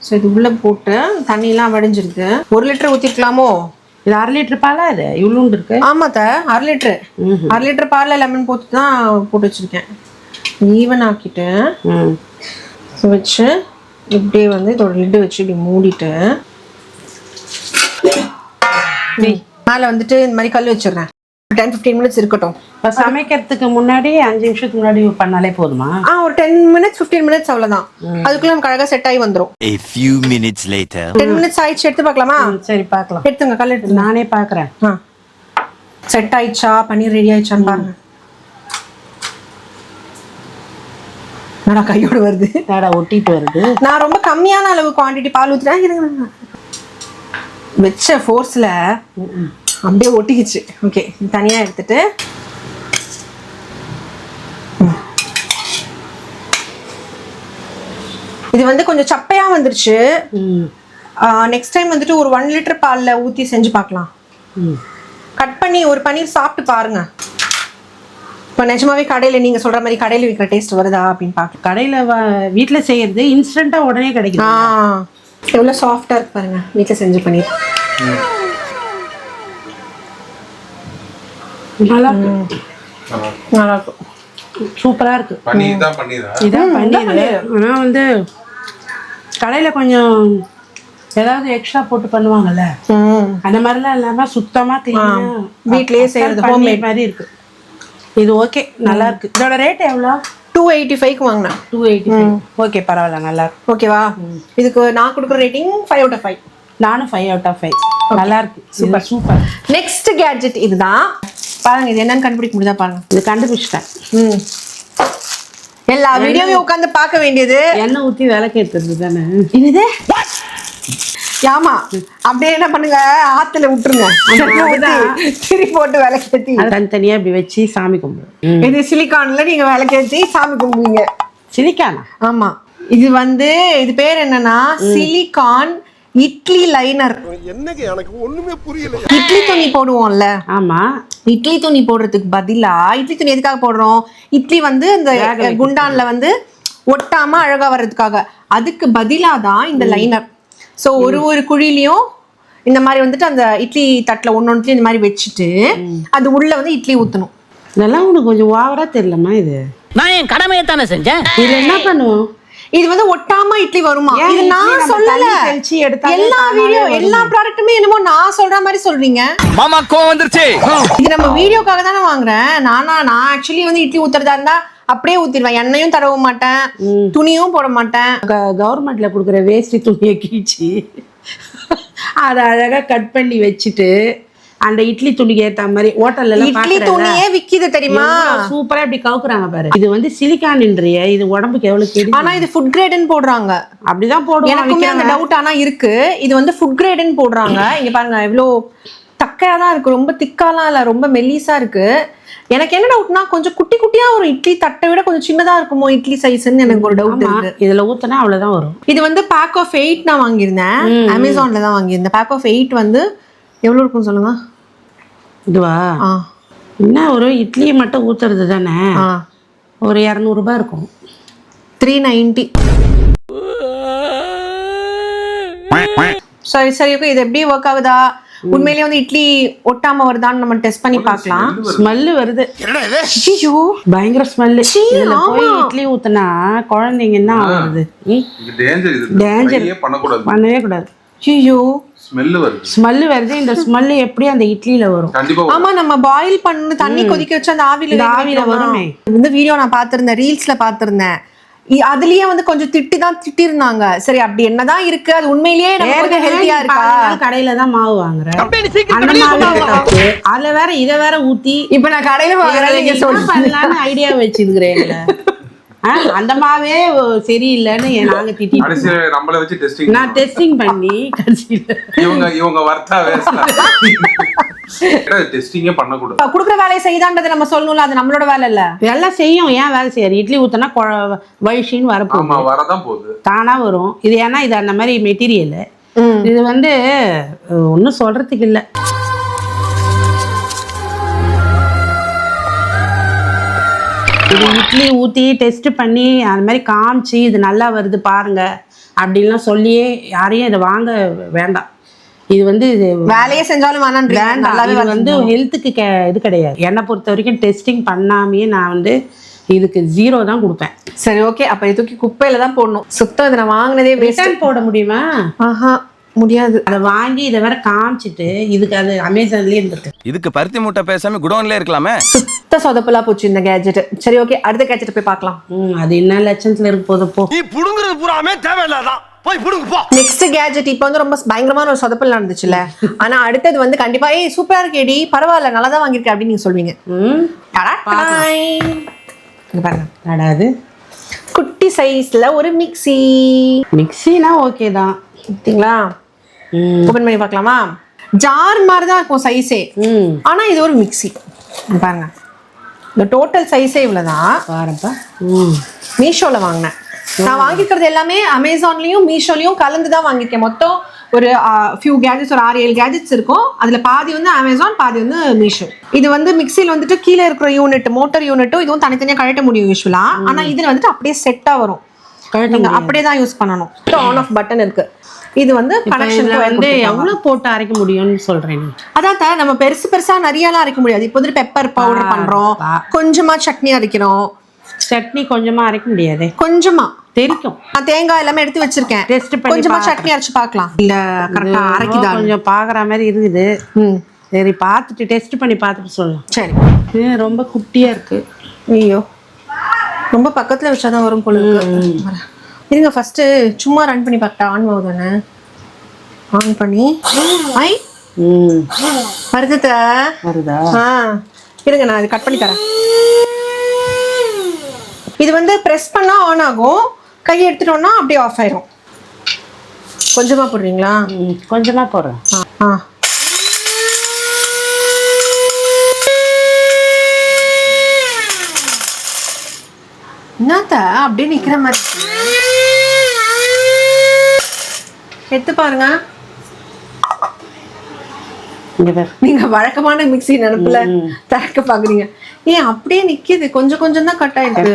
[SPEAKER 1] ஸோ இது உள்ள போட்டு தண்ணியெல்லாம் வடிஞ்சிருக்கு. 1 லிட்டர் ஊற்றிருக்கலாமோ?
[SPEAKER 2] இது 1/2 லிட்டர் பாலா? இது இவ்வளோ இருக்கு?
[SPEAKER 1] ஆமாத்த, 1/2 லிட்டரு. 1/2 லிட்டர் பாலில் லெமன் போட்டு தான் போட்டு வச்சுருக்கேன். ஈவன் ஆக்கிட்டு வச்சு இப்படியே வந்து இதோட லிட்டு வச்சு இப்படி மூடிட்டு மேலே வந்துட்டு இந்த மாதிரி கல் வச்சிடுறேன். 10-15 மினிட்ஸ் இருக்கட்டும்.
[SPEAKER 2] இப்போ சமைக்கிறதுக்கு முன்னாடி 5 நிமிஷத்துக்கு முன்னாடி பண்ணாலே போதுமா?
[SPEAKER 1] ஒரு 10 மினிட்ஸ் 15 மினிட்ஸ் அவ்வளோதான். அதுக்குள்ள நமக்கு அழகாக செட் ஆகி வந்துடும்.
[SPEAKER 5] A few minutes later
[SPEAKER 1] 10 minutes ஆயிடுச்சு. எடுத்து பார்க்கலாமா?
[SPEAKER 2] சரி, பார்க்கலாம்.
[SPEAKER 1] எடுத்துங்க, கல் எடுத்து.
[SPEAKER 2] நானே பார்க்குறேன்.
[SPEAKER 1] செட் ஆயிடுச்சா, பன்னீர் ரெடி ஆயிடுச்சான்னு பாருங்க. என்னடா கையோடு வருது?
[SPEAKER 2] தடை ஒட்டிட்டு வருது.
[SPEAKER 1] நான் ரொம்ப கம்மியான அளவு குவான்டிட்டி பால் ஊற்றுறேன். வச்ச ஃபோர்ஸில் அப்படியே ஒட்டிக்கிச்சு. ஓகே, தனியாக எடுத்துட்டு இது வந்து கொஞ்சம் சப்பையா வந்துருச்சு. நெக்ஸ்ட் டைம் வந்துட்டு ஒரு 1 லிட்டர் பாலில் ஊற்றி செஞ்சு பார்க்கலாம். கட் பண்ணி ஒரு பன்னீர் சாப்பிட்டு பாருங்க. இப்போ நிஜமாவே கடையில் நீங்கள் சொல்கிற மாதிரி கடையில் விற்கிற டேஸ்ட் வருதா அப்படின்னு பார்க்கலாம்.
[SPEAKER 2] கடையில் வீட்டில் செய்யறது இன்ஸ்டண்ட்டாக உடனே கிடைக்கும்.
[SPEAKER 1] எவ்வளோ சாஃப்டாக இருக்கு பாருங்க. வீட்டில் செஞ்சு பன்னீர்
[SPEAKER 2] நல்லா இருக்கு.
[SPEAKER 1] நல்லா இருக்கும்.
[SPEAKER 2] சூப்பராக இருக்கு.
[SPEAKER 3] பன்னீர் தான் பன்னீரா?
[SPEAKER 2] இதான் பன்னீர். ஆனால் வந்து கடையில் கொஞ்சம் ஏதாவது எக்ஸ்ட்ரா போட்டு பண்ணுவாங்கல்ல, அந்த மாதிரிலாம் இல்லாமல் சுத்தமாக க்ளீனாக
[SPEAKER 1] வீட்லயே செய்யறது ஹோம்மேட்
[SPEAKER 2] மாதிரி இருக்கு. இது ஓகே, நல்லா இருக்கு. இதோட ரேட் எவ்வளோ?
[SPEAKER 1] 285க்கு வாங்கினேன்.
[SPEAKER 2] 285. ஓகே, பரவாயில்ல, நல்லா இருக்கு.
[SPEAKER 1] ஓகேவா? இதுக்கு நான் கொடுக்குற ரேட்டிங் 5 out of 5.
[SPEAKER 2] நானும் 5 out of 5. நல்லா இருக்கு. Super super.
[SPEAKER 1] நெக்ஸ்ட் கேட்ஜெட் இதுதான். பாருங்க, இது என்னன்னு கண்டுபிடிக்க முடியுதா பாருங்க.
[SPEAKER 2] இது கண்டுபிடிச்சிட்டேன்.
[SPEAKER 1] எல்லா வீடியோவையும் உட்காந்து பார்க்க வேண்டியது.
[SPEAKER 2] எண்ணெய் ஊற்றி விளக்கு ஏற்றுறது தானே
[SPEAKER 1] இது? ஆமா, அப்படியே என்ன பண்ணுங்க, ஆத்துல விட்டுருங்க. திரி போட்டு விளக்கேத்தி
[SPEAKER 2] தனித்தனியா இப்படி வச்சு சாமி கும்பிடு.
[SPEAKER 1] இது சிலிக்கான்ல நீங்க விளக்கேத்தி சாமி கும்பிடுவீங்க.
[SPEAKER 2] சிலிக்கானா?
[SPEAKER 1] ஆமா. இது வந்து இது பேர் என்னன்னா சிலிக்கான் இட்லி லைனர்.
[SPEAKER 5] என்னங்க எனக்கு ஒண்ணுமே புரியல.
[SPEAKER 1] இட்லி துணி போடுவோம்ல,
[SPEAKER 2] ஆமா,
[SPEAKER 1] இட்லி துணி போடுறதுக்கு பதிலா, இட்லி துணி எதுக்காக போடுறோம்? இட்லி வந்து இந்த குண்டான்ல வந்து ஒட்டாம அழகா வர்றதுக்காக. அதுக்கு பதிலா தான் இந்த லைனர். ஸோ ஒரு குழிலையும் இந்த மாதிரி வந்துட்டு அந்த இட்லி தட்டில் ஒன்னொன்னுலையும் இந்த மாதிரி வச்சுட்டு அது உள்ள வந்து இட்லி ஊற்றணும்.
[SPEAKER 2] இதெல்லாம் உனக்கு கொஞ்சம் ஓவரா தெரியலமா? இது
[SPEAKER 6] நான் என் கடமையை தானே செஞ்சேன்.
[SPEAKER 2] இதுல என்ன பண்ணுவோம்?
[SPEAKER 1] இது வந்து ஒட்டாம இட்லி வருமா? இது நான் சொல்லல. எல்லா வீடியோ எல்லா ப்ராடக்ட்டுமே என்னமோ நான் சொல்ற மாதிரி சொல்றீங்க.
[SPEAKER 5] மாமா கோவம் வந்துருச்சு.
[SPEAKER 1] இது நம்ம வீடியோக்காக தானே வாங்குறேன். நான் ஆக்சுவலி வந்து இட்லி ஊத்துறதா இருந்தா அப்படியே ஊத்திடுவேன். எண்ணெயும் தடவ மாட்டேன், துணியும் போட மாட்டேன்.
[SPEAKER 2] கவர்மெண்ட்ல கொடுக்குற வேஷ்டி துணியை கிழிச்சு அதை அழகா கட் பண்ணி வச்சுட்டு அந்த இட்லி துணிக்கு ஏத்த மாதிரி ஹோட்டல்ல எல்லாம்
[SPEAKER 1] இட்லி துணியே விக்குது தெரியுமா?
[SPEAKER 2] சூப்பரா இப்படி கவுக்குறாங்க பாரு. இது வந்து சிலிக்கான்ன்றிய, இது உடம்புக்கு எவ்வளவு கேடு.
[SPEAKER 1] ஆனா இது ஃபுட் கிரேட்னு போடுறாங்க.
[SPEAKER 2] அப்படிதான் போடுவாங்க.
[SPEAKER 1] எனக்குமே அந்த டவுட் ஆனா இருக்கு. இது வந்து ஃபுட் கிரேட்னு போடுறாங்க. இங்க பாருங்க எவ்வளோ தக்கையா தான் இருக்கு, ரொம்ப திக்காலாம் இல்ல, ரொம்ப மெல்லிசா இருக்கு. எனக்கு என்ன டவுட்னா கொஞ்சம் குட்டி குட்டியா ஒரு இட்லி தட்டை விட கொஞ்சம் சின்னதா இருக்குமோ இட்லி சைஸ்ன்னு எனக்கு ஒரு டவுட் இருக்கு.
[SPEAKER 2] இதுல ஊத்துனா அவ்வளவுதான் வரும்.
[SPEAKER 1] இது வந்து பேக் ஆஃப் 8 நான் வாங்கியிருந்தேன், அமேசான்ல தான் வாங்கியிருந்தேன். பேக் ஆஃப் 8 வந்து எவ்வளவு இருக்கும் சொல்லுங்க?
[SPEAKER 2] இதுவா என்ன, ஒரு இட்லி மட்டும் ஊத்துறது தானே, ஒரு 200 ரூபாய் இருக்கும்.
[SPEAKER 1] 390. சரி சரி ஓகே. இது எப்படி ஒர்க் ஆகுதா, உண்மையிலேயே வந்து இட்லி ஒட்டாம வருதான்னு நம்ம டெஸ்ட் பண்ணி பார்க்கலாம்.
[SPEAKER 2] ஸ்மெல் வருது.
[SPEAKER 1] ஐயோ
[SPEAKER 2] பயங்கர ஸ்மெல். இதுல போய் இட்லி ஊத்துனா குழந்தைங்க என்ன ஆகுது?
[SPEAKER 3] டேஞ்சர். இது
[SPEAKER 2] டேஞ்சர் பண்ணவே கூடாது.
[SPEAKER 1] ஐயோ
[SPEAKER 2] ஸ்மெல் வருது. இந்த ஸ்மெல் எப்படி அந்த இட்லில வரும்?
[SPEAKER 1] ஆமா, நம்ம பாயில் பண்ணி தண்ணி கொதிக்க வச்சு அந்த ஆவியில
[SPEAKER 2] வருமே.
[SPEAKER 1] இந்த வீடியோ நான் பாத்திருந்தேன், ரீல்ஸ்ல பாத்திருந்தேன். அதுலயே வந்து கொஞ்சம் திட்டி இருந்தாங்க. சரி அப்படி என்னதான் இருக்கு, அது உண்மையிலேயே ஹெல்த்தியா இருக்கா?
[SPEAKER 2] கடையில தான் மாவு வாங்குறேன், அதுல வேற இத வேற ஊத்தி இப்ப நான் கடையில வாங்குறேன் ஐடியா வச்சிருக்கிறேன். அந்த மாவே சரியில்லைன்னு நாங்க திட்டி
[SPEAKER 3] நம்மள வச்சு டெஸ்டிங்
[SPEAKER 2] நான் டெஸ்டிங் பண்ணி கடைசியில
[SPEAKER 3] இவங்க வர்த்தா டெஸ்டிங்கே பண்ண கூடாது.
[SPEAKER 1] குடுக்குற வேலையை செய்தான்றதை நம்ம சொல்லணும்ல, அது நம்மளோட வேலை இல்ல.
[SPEAKER 2] எல்லாம் செய்யும். ஏன் வேலை செய்யாது? இட்லி ஊத்தினா வயிஷின்னு
[SPEAKER 3] வரதான் போகுது,
[SPEAKER 2] தானா வரும். இது ஏன்னா இது அந்த மாதிரி மெட்டீரியல். இது வந்து ஒன்றும் சொல்றதுக்கு இல்லை. இது இட்லி ஊற்றி டெஸ்ட் பண்ணி அந்த மாதிரி காமிச்சு இது நல்லா வருது பாருங்க அப்படின்லாம் சொல்லியே யாரையும் இதை வாங்க வேண்டாம். இது வந்து
[SPEAKER 1] வேலையே செஞ்சாலும் வேணாம்.
[SPEAKER 2] இது வந்து ஹெல்த்துக்கு இது கிடையாது. என்னை பொறுத்த வரைக்கும் டெஸ்டிங் பண்ணாமையே நான் வந்து இதுக்கு 0 தான் கொடுப்பேன்.
[SPEAKER 1] சரி ஓகே, அப்ப இது தூக்கி குப்பையில தான் போடணும். சுத்தம் இதை நான் வாங்கினதே
[SPEAKER 2] ரிட்டர்ன் போட முடியுமா?
[SPEAKER 1] முடியாது.
[SPEAKER 2] அதை வாங்கி இதை வேற காமிச்சிட்டு இதுக்கு அது அமேசான்லயே இருந்திருக்கு.
[SPEAKER 5] இதுக்கு பருத்தி மூட்டை பேசாம குடோன்ல இருக்கலாமே.
[SPEAKER 1] சுத்த சொதப்பலா போச்சு இந்த கேஜெட். சரி ஓகே, அடுத்த கேஜெட் போய் பார்க்கலாம்.
[SPEAKER 2] அது என்ன லட்சத்துல இருக்கு போது போ.
[SPEAKER 5] நீ புடுங்குறது பூராமே தேவையில்லாதான், போய் புடுங்கு போ.
[SPEAKER 1] நெக்ஸ்ட் கேஜெட் இப்போ வந்து ரொம்ப பயங்கரமான ஒரு சொதப்பல் நடந்துச்சுல, ஆனா அடுத்தது வந்து கண்டிப்பா சூப்பரா இருக்கேடி, பரவாயில்ல நல்லா தான் வாங்கியிருக்கேன் அப்படின்னு நீங்க சொல்வீங்க.
[SPEAKER 2] பாருங்க,
[SPEAKER 1] குட்டி சைஸ்ல ஒரு
[SPEAKER 2] மிக்ஸினா ஓகே தான்.
[SPEAKER 1] பார்த்தீங்களா? ஓபன் பண்ணி பார்க்கலாமா? ஜார் மாதிரி தான் இருக்கும் சைஸே, ஆனா இது ஒரு மிக்ஸி. பாருங்க, இந்த டோட்டல் சைஸே இவ்வளவுதான்.
[SPEAKER 2] பாருப்பா,
[SPEAKER 1] மீஷோல வாங்கினேன். நான் வாங்கிக்கிறது எல்லாமே அமேசான்லயும் மீஷோலயும் கலந்து தான் வாங்கியிருக்கேன். மொத்தம் ஒரு ஃபியூ கேஜெட்ஸ், ஒரு 6-7 கேஜெட்ஸ் இருக்கும். அதுல பாதி வந்து அமேசான், பாதி வந்து மீஷோ. இது வந்து மிக்சியில் வந்துட்டு கீழே இருக்கிற யூனிட், மோட்டர் யூனிட்டும் இதுவும் தனித்தனியா கழட்ட முடியும் யூஸ்வலா. ஆனா இதுல வந்துட்டு அப்படியே செட்டா வரும், நீங்க அப்படியே தான் யூஸ் பண்ணணும். ஆன் ஆஃப் பட்டன் இருக்கு. இது வந்து கனெக்ஷன்
[SPEAKER 2] வந்து எவ்வளவு போட்டு அரைக்க முடியும்னு சொல்றேன்.
[SPEAKER 1] அதான் நம்ம பெருசா நிறையலாம் அரைக்க முடியாது. இப்போ வந்து பெப்பர் பவுடர் பண்றோம், கொஞ்சமா சட்னி அரைக்கிறோம்.
[SPEAKER 2] சட்னி கொஞ்சமா அரைக்க முடியாது,
[SPEAKER 1] கொஞ்சமா
[SPEAKER 2] தெரிக்கும்.
[SPEAKER 1] நான் தேங்காய் எல்லாமே எடுத்து வச்சிருக்கேன், டெஸ்ட் பண்ணி கொஞ்சமா சட்னி அரைச்சு பார்க்கலாம். இல்ல கரெக்டா அரைக்குதா?
[SPEAKER 2] கொஞ்சம் பாக்குற மாதிரி இருக்குது. சரி, பார்த்துட்டு டெஸ்ட் பண்ணி பார்த்துட்டு சொல்லலாம்.
[SPEAKER 1] சரி,
[SPEAKER 2] ரொம்ப குட்டியா இருக்கு.
[SPEAKER 1] ஐயோ, ரொம்ப பக்கத்துல வச்சாதான் வரும் போல இருக்கு. இருங்க ஃபர்ஸ்ட் சும்மா ரன் பண்ணி பார்க்கட்டா. ஆன் ஆகுதானே? ஆன் பண்ணி
[SPEAKER 2] வருதா?
[SPEAKER 1] இருங்க நான் கட் பண்ணி தரேன். இது வந்து பிரஸ் பண்ணா ஆன் ஆகும், கை எடுத்துட்டோம்னா அப்படியே ஆஃப் ஆயிரும். கொஞ்சமா போடுறீங்களா?
[SPEAKER 2] கொஞ்சமா போடுறேன்.
[SPEAKER 1] என்னத்த அப்படியே நிக்கிற மாதிரி எடுத்து பாருங்க. நீங்க வழக்கமான மிக்ஸி நினைப்புல திறக்க பாக்குறீங்க. அப்படியே நிக்குது, கொஞ்சம் கொஞ்சம் தான் கட் ஆயிருக்கு.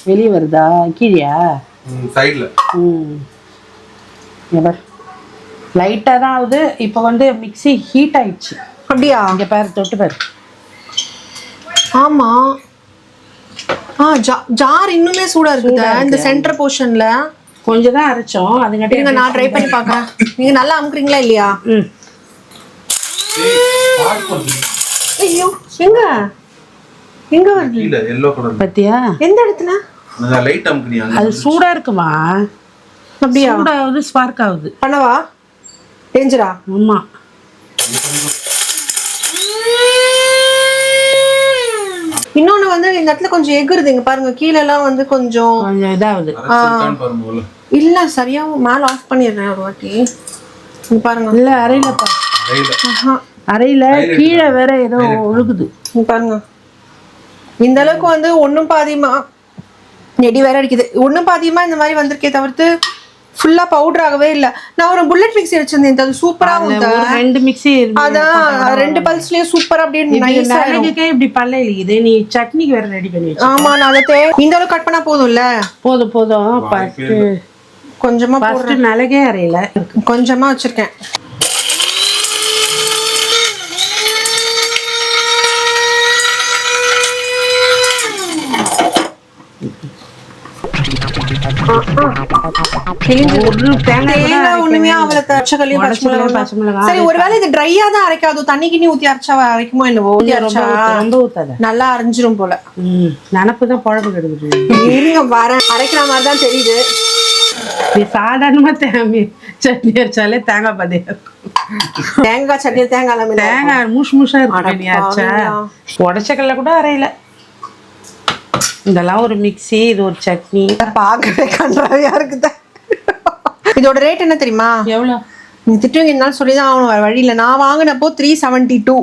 [SPEAKER 2] வெளியே வருதா? கீழயா?
[SPEAKER 3] சைடுல.
[SPEAKER 2] லைட்டா தான் ஆகுது. இப்போ வந்து மிக்ஸி ஹீட் ஆயிடுச்சு.
[SPEAKER 1] அப்படியா?
[SPEAKER 2] இங்க பாரு, தொட்டு பாரு.
[SPEAKER 1] ஆமா, ஜார் இன்னுமே சூடா இருக்குது. இந்த சென்டர் போர்ஷன்ல
[SPEAKER 2] கொஞ்சம் தான் அரைச்சோம். அதுங்கட்ட
[SPEAKER 1] நான் ட்ரை பண்ணி பார்க்கறேன். நீங்க நல்லா அமுக்குறீங்களா இல்லையா? ஐயோ, எங்க வருது?
[SPEAKER 3] இல்ல எல்லோ கலர்
[SPEAKER 2] பாத்தியா?
[SPEAKER 1] எந்த இடத்துல?
[SPEAKER 3] லைட் அமுக்குனியா?
[SPEAKER 2] அது சூடா இருக்குமா?
[SPEAKER 1] அப்படியா?
[SPEAKER 2] சூடாகுது, ஸ்பார்க் ஆகுது.
[SPEAKER 1] பண்ணவா? டேஞ்சரா?
[SPEAKER 2] ஆமா.
[SPEAKER 1] இன்னொன்னு வந்து இந்த இடத்துல கொஞ்சம் எகுறுது, இங்க பாருங்க கீழே எல்லாம் வந்து கொஞ்சம்
[SPEAKER 2] கொஞ்சம் இதாகுது.
[SPEAKER 3] அரைச்சிருக்கான்னு பாருங்க உள்ள.
[SPEAKER 1] இல்ல சரியா மேல ஆஃப் பண்ணிடுறேன் ஒரு வாட்டி. இங்க பாருங்க.
[SPEAKER 2] இல்ல அறையிலப்பா,
[SPEAKER 3] அரையில.
[SPEAKER 2] அறையில கீழே வேற ஏதோ ஒழுகுது.
[SPEAKER 1] இங்க பாருங்க. இந்த அளவுக்கு வந்து ஒண்ணும் பாதியமா நெடி வேற அடிக்குது. ஒண்ணும் பாதியமா இந்த மாதிரி வந்திருக்கே தவிர்த்து ஃபுல்லா பவுடர் ஆகவே இல்ல. நான் ஒரு புல்லட் மிக்ஸி வச்சிருந்தேன், அது சூப்பரா வந்து
[SPEAKER 2] ஒரு 2 மிக்ஸி
[SPEAKER 1] அதான் 2 பல்ஸ்லயும் சூப்பரா அப்படியே நைஸா
[SPEAKER 2] மிளகுக்கே இப்படி பல்ல இழுக்குது. நீ சட்னிக்கு வேற ரெடி பண்ணி வச்சு.
[SPEAKER 1] ஆமா, நான் அதை இந்த அளவுக்கு கட் பண்ணா போதும்ல.
[SPEAKER 2] போதும் ஃபர்ஸ்ட்
[SPEAKER 1] கொஞ்சமா போடுறேன்.
[SPEAKER 2] மிளகே அறையில
[SPEAKER 1] கொஞ்சமா வச்சிருக்கேன்.
[SPEAKER 2] ஒரு தேங்காய்
[SPEAKER 1] ஒண்ணுமே அவளை தச்சக்கல்லையும் பச்சை மிளகாய். சரி, ஒருவேளை இது ட்ரையா தான் அரைக்காது, தண்ணி கிண்ணி ஊத்தி அரைச்சா அரைக்குமோ என்னவோ. ஊத்தி அரைச்சா
[SPEAKER 2] ரொம்ப ஊத்தாத,
[SPEAKER 1] நல்லா அரைஞ்சிரும் போல.
[SPEAKER 2] நினப்புதான் குழம்பு கெடுக்குது.
[SPEAKER 1] இருங்க வரேன், அரைக்கிற மாதிரி தான் தெரியுது.
[SPEAKER 2] நீ சாதாரணமா சட்னி அரைச்சாலே தேங்காய் பதியா இருக்கும்.
[SPEAKER 1] தேங்காய் சட்னி
[SPEAKER 2] தேங்காய் மூஷா இருக்கு. நீ அரைச்சா உடச்சக்கல்ல கூட அரையில. இதெல்லாம் ஒரு மிக்ஸி, இது ஒரு சட்னி.
[SPEAKER 1] பாக்கவே கன்றாவியா இருக்குது. இதோட ரேட் என்ன தெரியுமா?
[SPEAKER 2] எவ்வளவு?
[SPEAKER 1] நீ திட்டுவீங்க, இருந்தாலும் சொல்லிதான் ஆகணும், வேற வழி இல்ல. நான் வாங்கினப்போ 372.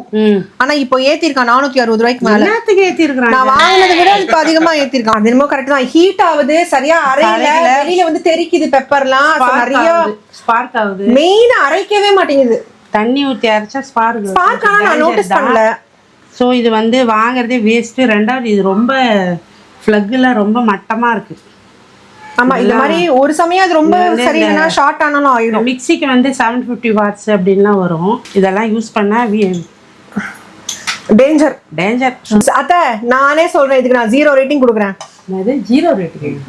[SPEAKER 1] ஆனா இப்போ ஏத்திருக்கான் 460 ரூபாய்க்கு மேல.
[SPEAKER 2] ஏத்திருக்கான்.
[SPEAKER 1] நான் வாங்கினதை விட இப்ப அதிகமா ஏத்திருக்கான். அது என்னமோ கரெக்ட் தான். ஹீட் ஆகுது, சரியா அரையில, வெளியில வந்து தெரிக்குது பெப்பர்லாம் நிறைய.
[SPEAKER 2] ஸ்பார்க் ஆகுது.
[SPEAKER 1] மெயினா அரைக்கவே மாட்டேங்குது.
[SPEAKER 2] தண்ணி ஊத்தி அரைச்சா ஸ்பார்க்.
[SPEAKER 1] ஸ்பார்க் ஆனா நான் நோட்டீஸ் பண்ணல.
[SPEAKER 2] சோ இது வந்து வாங்குறதே வேஸ்ட். ரெண்டாவது இது ரொம்ப ஃப்ளக்ல ரொம்ப மட்டமா இருக்கு.
[SPEAKER 1] ஆமா, இந்த மாதிரி ஒரு சமயம் அது ரொம்ப சரியில்லைன்னா ஷார்ட் ஆனாலும் ஆயிடும்.
[SPEAKER 2] மிக்ஸிக்கு வந்து 750 வாட்ஸ் அப்படின்லாம் வரும். இதெல்லாம் யூஸ் பண்ணா
[SPEAKER 1] டேஞ்சர். அத்தை நானே சொல்றேன், இதுக்கு நான் 0 ரேட்டிங் கொடுக்குறேன்.
[SPEAKER 2] 0 ரேட்டிங்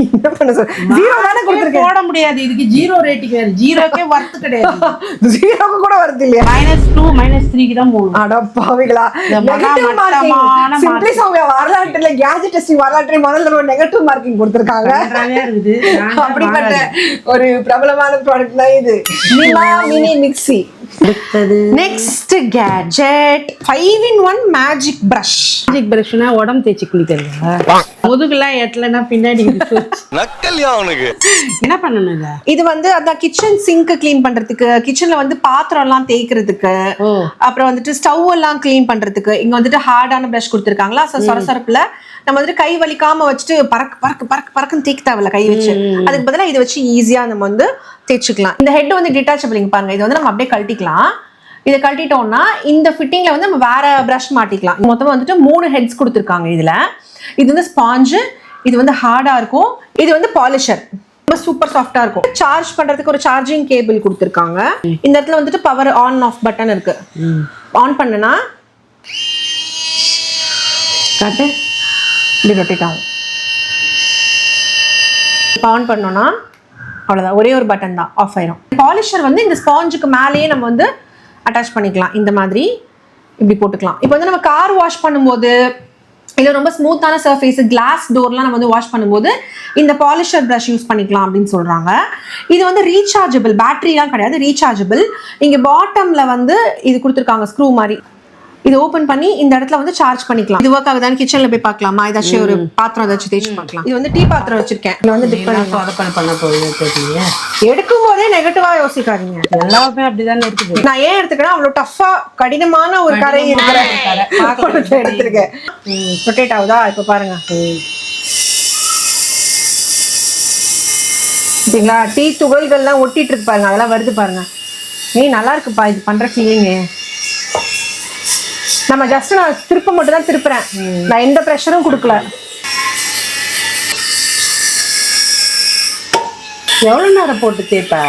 [SPEAKER 1] என்ன பண்ண சொல்ற? 0 தானே கொடுத்திருக்கேன்.
[SPEAKER 2] போட முடியாது, இதுக்கு 0 ரேட்டிங் வேற. 0க்கே வர்த் கிடையாது.
[SPEAKER 1] 0க்கு கூட வருது இல்லையா?
[SPEAKER 2] -2 -3க்கு தான் போகும்.
[SPEAKER 1] அட பாவிகளா, நெகட்டிவ் மார்க்கிங். சிம்பிளி சௌமியா வரலாற்றுல கேஜெட் டெஸ்டிங் வரலாற்றை முதல்ல நெகட்டிவ் மார்க்கிங் கொடுத்திருக்காங்க.
[SPEAKER 2] இருக்குது.
[SPEAKER 1] அப்படிப்பட்ட ஒரு பிரபலமான ப்ராடக்ட் தான் இது, Nima mini mixie. Next gadget 5-in-1 magic brush.
[SPEAKER 2] Magic பிரஷ்னா உடம்பு தேய்ச்சி குளிக்கிறதா? முதுகுலாம் எட்டலன்னா பின்னாடி
[SPEAKER 5] நக்கல்யா அவனுக்கு.
[SPEAKER 2] என்ன பண்ணணும்?
[SPEAKER 1] இது வந்து அதான் கிச்சன் சிங்க் கிளீன் பண்றதுக்கு, கிச்சன்ல வந்து பாத்திரம் எல்லாம் தேய்க்கிறதுக்கு, அப்புறம் வந்துட்டு ஸ்டவ் எல்லாம் கிளீன் பண்றதுக்கு. இங்க வந்துட்டு ஹார்டான பிரஷ் கொடுத்துருக்காங்களா, சொரசொரப்புல நம்ம வந்துட்டு கை வலிக்காம வச்சுட்டு பறக்குன்னு தேய்க்க தேவையில்ல கை வச்சு. அதுக்கு பதிலா இதை வச்சு ஈஸியா நம்ம வந்து தேய்ச்சிக்கலாம். இந்த ஹெட் வந்து டிட்டாச்சபிள். பாருங்க, இது வந்து நம்ம அப்படியே கழட்டிக்கலாம். இதை கழட்டிட்டோம்னா இந்த ஃபிட்டிங்ல வந்து நம்ம வேற பிரஷ் மாட்டிக்கலாம். மொத்தமா வந்துட்டு 3 ஹெட்ஸ் கொடுத்துருக்காங்க இதுல. இது வந்து ஸ்பாஞ்சு, இது வந்து ஹார்டா இருக்கும், இது வந்து பாலிஷர். ரொம்ப சூப்பர் சாஃப்டா இருக்கும். சார்ஜ் பண்றதுக்கு ஒரு சார்ஜிங் கேபிள் கொடுத்துருக்காங்க. இந்த இடத்துல வந்துட்டு பவர் ஆன் ஆஃப் பட்டன் இருக்கு. ஆன் பண்ணனா காட்டு இப்படி ரொட்டேட் ஆகும். ஆன் பண்ணோம்னா அவ்வளவுதான், ஒரே ஒரு பட்டன் தான், ஆஃப் ஆயிரும். பாலிஷர் வந்து இந்த ஸ்பாஞ்சுக்கு மேலேயே நம்ம வந்து அட்டாச் பண்ணிக்கலாம். இந்த மாதிரி இப்படி போட்டுக்கலாம். இப்போ வந்து நம்ம கார் வாஷ் பண்ணும்போது இல்லை ரொம்ப ஸ்மூத்தான சர்ஃபேஸ், கிளாஸ் டோர்லாம் நம்ம வந்து வாஷ் பண்ணும்போது இந்த பாலிஷர் ப்ரஷ் யூஸ் பண்ணிக்கலாம் அப்படின்னு சொல்றாங்க. இது வந்து ரீசார்ஜபிள், பேட்டரிலாம் கிடையாது, ரீசார்ஜபிள். இங்க பாட்டம்ல வந்து இது கொடுத்துருக்காங்க ஸ்க்ரூ மாதிரி. இது ஓபன் பண்ணி இந்த இடத்துல வந்து சார்ஜ் பண்ணிக்கலாம். இது ஒர்க் ஆகுதான்னு கிச்சன்ல போய் பார்க்கலாமா? ஏதாச்சும் ஒரு பாத்திரம் ஏதாச்சும் தேய்ச்சி பார்க்கலாம். இது வந்து டீ பாத்திரம் வச்சிருக்கேன். இது வந்து டிப்
[SPEAKER 2] பண்ண போறீங்க.
[SPEAKER 1] எடுக்கும் போதே நெகட்டிவா யோசிக்காதீங்க.
[SPEAKER 2] எல்லாமே அப்படிதானே இருக்குது.
[SPEAKER 1] நான் ஏன் எடுத்துக்கிறேன், அவ்வளவு டஃபா கடினமான ஒரு கரை இருக்கிற எடுத்திருக்கேன். ரொட்டேட் ஆகுதா? இப்ப பாருங்க, சரிங்களா? டீ துகள்கள்லாம் ஒட்டிட்டு இருக்கு பாருங்க, அதெல்லாம் வருது பாருங்க. நல்லா இருக்குப்பா இது பண்ற ஃபீலிங்கு. நம்ம ஜஸ்ட் நான் திருப்ப மட்டும் தான் திருப்புறேன், நான் எந்த ப்ரெஷரும் கொடுக்கல.
[SPEAKER 2] எவ்வளவு நேரம் போட்டு தேப்ப?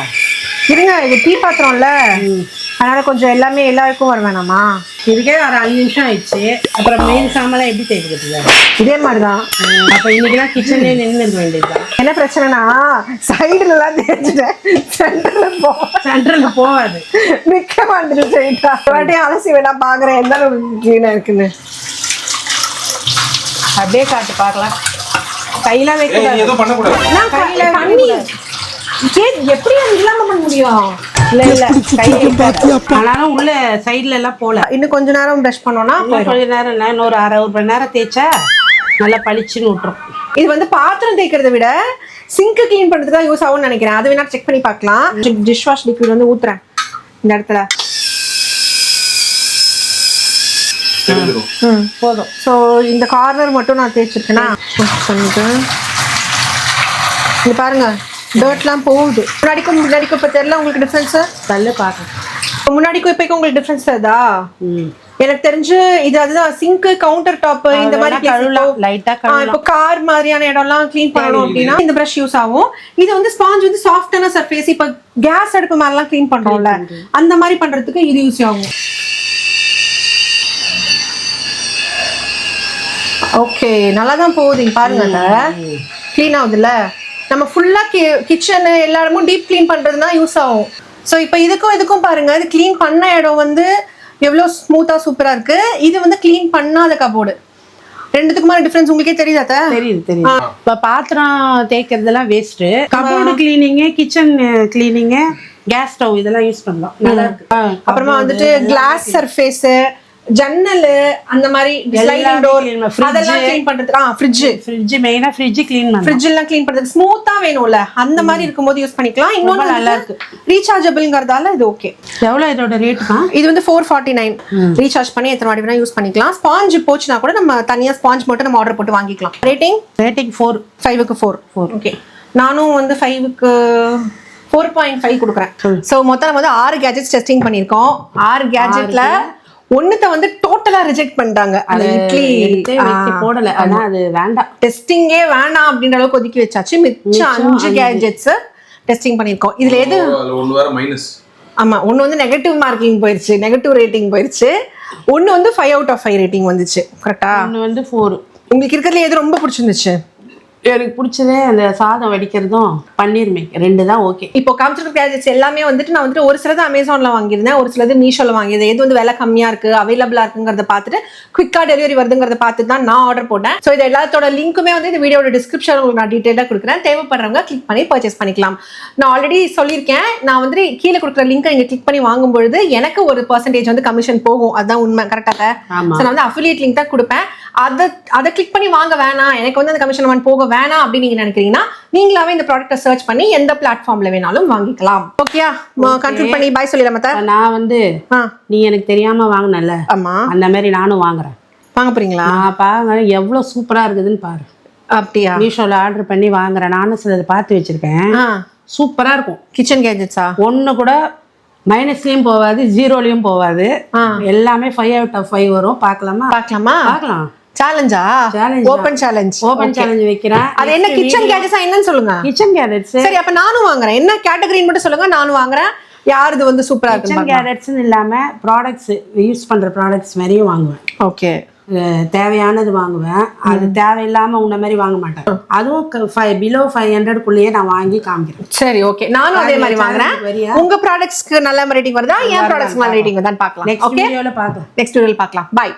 [SPEAKER 1] இருங்க, இது டீ பாத்திரம்ல, அதனால கொஞ்சம் எல்லாமே எல்லாருக்கும் வர வேணாமா?
[SPEAKER 2] இதுக்கே ஒரு 5 நிமிஷம் ஆயிடுச்சு. அப்புறம் மெயின் சாமெல்லாம் எப்படி தேய்க்கிறது?
[SPEAKER 1] இதே மாதிரிதான்.
[SPEAKER 2] அப்ப இன்னைக்குலாம் கிச்சன்லயே நின்று இருக்க வேண்டியதுதான்.
[SPEAKER 1] என்ன பிரச்சனைனா சைடுல எல்லாம் தேய்ச்சிட்டேன், சென்டர்ல
[SPEAKER 2] போவாது,
[SPEAKER 1] மிக்க மாட்டேன். ஸ்ட்ரைட்டா வாட்டியும் அலசி வேணா பாக்குறேன் எந்த அளவுக்கு கிளீனா இருக்குன்னு. அப்படியே காட்டு பார்க்கலாம். கையெல்லாம் வைக்க
[SPEAKER 3] எதுவும் பண்ணக்கூடாது.
[SPEAKER 1] கையில தண்ணி எப்படி அது இல்லாம பண்ண முடியும்? இல்ல இல்ல கை வைக்காத.
[SPEAKER 2] ஆனாலும் உள்ள சைடுல எல்லாம் போல.
[SPEAKER 1] இன்னும் கொஞ்ச நேரம் பிரஷ் பண்ணோம்னா
[SPEAKER 2] இன்னும் கொஞ்ச நேரம் இல்லை, இன்னொரு ஒரு மணி நேரம் தேய்ச்சா நல்லா பளிச்சுன்னு விட்டுரும்.
[SPEAKER 1] இது வந்து பாத்திரம் தேய்க்கிறத விட சிங்க் க்ளீன் பண்றதுக்கு தான் யூஸ் ஆகும்னு நினைக்கிறேன். அது வேணா செக் பண்ணி பார்க்கலாம். டிஷ் வாஷ் லிக்விட் வந்து ஊத்துறேன் இந்த இடத்துல. போதும். ஸோ இந்த கார்னர் மட்டும் நான் தேய்ச்சிருக்கேன்னா பண்ணிட்டு இங்க பாருங்க டர்ட்லாம் போகுது. முன்னாடிக்கும் இப்போ தெரியல உங்களுக்கு டிஃப்ரென்ஸ்?
[SPEAKER 2] தள்ளு பார்க்க
[SPEAKER 1] முன்னாடிக்கும் இப்போக்கும் உங்களுக்கு டிஃப்ரென்ஸ் தெரியுதா? எனக்கு தெரிஞ்சு இது அதுதான் சிங்க் கவுண்டர் டாப் இந்த மாதிரி
[SPEAKER 2] லைட்டா
[SPEAKER 1] இப்போ கார் மாதிரியான இடம்லாம் க்ளீன் பண்ணணும் அப்படின்னா இந்த பிரஷ் யூஸ் ஆகும். இது வந்து ஸ்பாஞ்ச் வந்து சாஃப்டான சர்ஃபேஸ். இப்போ கேஸ் அடுப்பு மாதிரிலாம் க்ளீன் பண்றோம்ல அந்த மாதிரி பண்றதுக்கு இது யூஸ் ஆகும். ஓகே நல்லா தான் போகுது. பாருங்க க்ளீன் ஆகுதுல்ல. நம்ம ஃபுல்லா கிச்சன் எல்லா இடமும் டீப் க்ளீன் பண்றதுனா யூஸ் ஆகும். ஸோ இப்போ இதுக்கும் பாருங்க, இது க்ளீன் பண்ண இடம் வந்து எவ்வளோ ஸ்மூத்தா சூப்பரா இருக்கு. இது வந்து க்ளீன் பண்ணாத கபோர்டு. ரெண்டுத்துக்குமான டிஃபரன்ஸ் உங்களுக்கே தெரியுதா?
[SPEAKER 2] தெரியுது. இப்போ பாத்திரம் தேய்க்கிறதெல்லாம் waste. Cupboard cleaning, kitchen cleaning, gas stove இதெல்லாம் யூஸ் பண்ணலாம். நல்லா இருக்கு.
[SPEAKER 1] அப்புறமா வந்துட்டு கிளாஸ் சர்ஃபேஸ், ஜன்னல், அந்த மாதிரி ஸ்லைடிங் டோர் அதெல்லாம் க்ளீன் பண்றதுக்கு ஃப்ரிட்ஜ் மெயினா ஃப்ரிட்ஜ் எல்லாம் க்ளீன் பண்றதுக்கு ஸ்மூத்தா வேணும்ல, அந்த மாதிரி இருக்கும்போது யூஸ் பண்ணிக்கலாம். இன்னொன்னு நல்லா இருக்கு, ரீசார்ஜபிள்ங்கறதால இது ஓகே.
[SPEAKER 2] எவ்வளவு இதோட ரேட்? இது
[SPEAKER 1] வந்து 449. ரீசார்ஜ் பண்ணி எத்தனை வாட்டி வேணா யூஸ் பண்ணிக்கலாம். ஸ்பாஞ்ச் போச்சுனா கூட நம்ம தனியா ஸ்பாஞ்ச் மட்டும் நம்ம ஆர்டர் போட்டு வாங்கிக்கலாம். ரேட்டிங் 4. 5க்கு 4. ஓகே. நானும் வந்து 5க்கு 4.5 கொடுக்குறேன். ஸோ மொத்தம் நம்ம வந்து 6 கேஜெட்ஸ் டெஸ்டிங் பண்ணியிருக்கோம். 6 கேஜெட்ல ஒன்னுத்த வந்து டோட்டலா ரிஜெக்ட் பண்ணிட்டாங்க. அந்த இட்லி
[SPEAKER 2] போடல, ஆனா அது வேண்டாம்,
[SPEAKER 1] டெஸ்டிங்கே வேண்டாம் அப்படின்ற அளவுக்கு ஒதுக்கி வச்சாச்சு. மிச்சம் 5 கேஜெட்ஸ் டெஸ்டிங் பண்ணியிருக்கோம். இதுல எது
[SPEAKER 3] ஒன்னு வர மைனஸ்?
[SPEAKER 1] ஆமா, ஒன்னு வந்து நெகட்டிவ் மார்க்கிங் போயிருச்சு, நெகட்டிவ் ரேட்டிங் போயிருச்சு. ஒன்னு வந்து 5 out of 5 ரேட்டிங் வந்துச்சு. கரெக்டா?
[SPEAKER 2] ஒன்னு வந்து 4.
[SPEAKER 1] உங்களுக்கு இருக்கிறதுல எது ரொம்ப பிடிச்சிருந்துச்சு?
[SPEAKER 2] எனக்கு பிடிச்சதே அந்த சாதம் வடிக்கிறதும் பன்னீர் மேக் 2 தான் ஓகே.
[SPEAKER 1] இப்போ காமிச்சிருக்க கேஜெட்ஸ் எல்லாமே வந்துட்டு நான் வந்துட்டு ஒரு சிலது அமேசான்ல வாங்கியிருந்தேன், ஒரு சிலது மீஷோல வாங்கியிருந்தேன். எது வந்து விலை கம்மியா இருக்கு, அவைலபிளா இருக்குங்கிறத பார்த்துட்டு குவிக்கா டெலிவரி வருதுங்கிறத பார்த்துட்டு தான் நான் ஆர்டர் போட்டேன். ஸோ இது எல்லாத்தோட லிங்க்குமே வந்து இந்த வீடியோட டிஸ்கிரிப்ஷன் உங்களுக்கு நான் டீட்டெயிலாக கொடுக்குறேன். தேவைப்படுறவங்க கிளிக் பண்ணி பர்ச்சேஸ் பண்ணிக்கலாம். நான் ஆல்ரெடி சொல்லியிருக்கேன், நான் வந்து கீழே கொடுக்குற லிங்கை இங்கே கிளிக் பண்ணி வாங்கும்பொழுது எனக்கு ஒரு % வந்து கமிஷன் போகும். அதுதான் உண்மை. கரெக்டாக? நான் வந்து அஃபிலியேட் லிங்க் தான் கொடுப்பேன். அதை கிளிக் பண்ணி வாங்க வேணாம், எனக்கு வந்து அந்த கமிஷன் அமௌண்ட் போக வேணாம் அப்படின்னு நீங்க நினைக்கிறீங்கன்னா நீங்களாவே இந்த ப்ராடக்ட்டை சர்ச் பண்ணி எந்த பிளாட்ஃபார்ம்ல வேணாலும் வாங்கிக்கலாம். ஓகேயா? கன்க்ளூட் பண்ணி பை சொல்லிடலாம். மத்த நான் வந்து நீ எனக்கு தெரியாம வாங்கினல, ஆமா, அந்த மாதிரி நானும் வாங்குறேன். வாங்க போறீங்களா? பாருங்க எவ்வளவு சூப்பரா இருக்குதுன்னு பாரு. அப்படியா? மீஷோல ஆர்டர் பண்ணி வாங்குறேன். நானும் சிலது பார்த்து வச்சிருக்கேன். சூப்பரா இருக்கும். கிச்சன் கேஜெட்ஸா? ஒன்னு கூட மைனஸ்லயும் போவாது, 0லயும் போவாது. எல்லாமே 5 out of 5 வரும். பார்க்கலாம். சேலஞ்சா? ஓபன் சேலஞ்ச் வைக்கிறேன். அது என்ன கிச்சன் கேஜெட்ஸா என்னன்னு சொல்லுங்க. Kitchen gadgets. சரி, அப்ப நானும் வாங்குறேன். என்ன கேட்டகரின்னு மட்டும் சொல்லுங்க, நானும் வாங்குறேன். யாருது வந்து சூப்பரா இருக்கு? கிச்சன் கேஜெட்ஸ்னு இல்லாம ப்ராடக்ட்ஸ், யூஸ் பண்ற ப்ராடக்ட்ஸ் மாதிரியும் வாங்குவேன். ஓகே. தேவையானது வாங்குவேன், அது தேவையில்லாம உன்ன மாதிரி வாங்க மாட்டேன். அதுவும் below 500 நான் வாங்கி காமிக்கிறேன். சரி, ஓகே. நானும் அதே மாதிரி வாங்குறேன். உங்க ப்ராடக்ட்ஸ்க்கு நல்ல ரேட்டிங் வருதா, என் ப்ராடக்ட்ஸ்க்கு நல்ல ரேட்டிங் வருதான்னு பார்க்கலாம். நெக்ஸ்ட் வீடியோல பார்க்கலாம். பை.